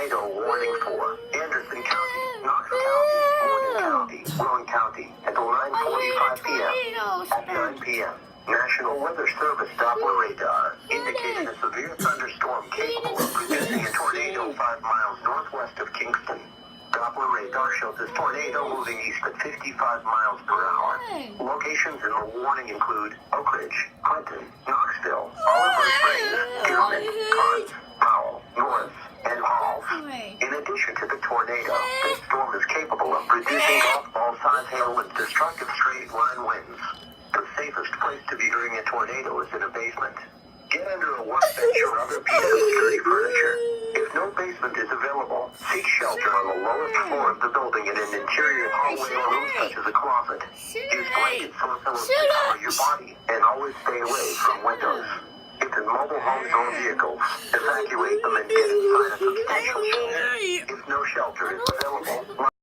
tornado warning for Anderson County, Knox County, Morgan County, Rowan County until 9:45 p.m. At 9 p.m., National Weather Service Doppler radar indicated a severe thunderstorm capable of producing a tornado 5 miles northwest of Kingston. Doppler radar shows this tornado moving east at 55 miles per hour. Locations in the warning include Oak Ridge, Clinton, Knoxville, Oliver Springs, Gilman, Carnes, Powell, Norris, and Halls. In addition to the tornado, this storm is capable of producing golf ball-sized hail with destructive straight-line winds. The safest place to be during a tornado is in a basement. Get under a workbench or other piece of sturdy furniture. If no basement is available, seek shelter on the lowest floor of the building in an interior hallway or room such as a closet. Use blankets or pillows to cover your body, and always stay away from windows. If in mobile homes or vehicles, evacuate them and get inside a substantial shelter. If no shelter is available,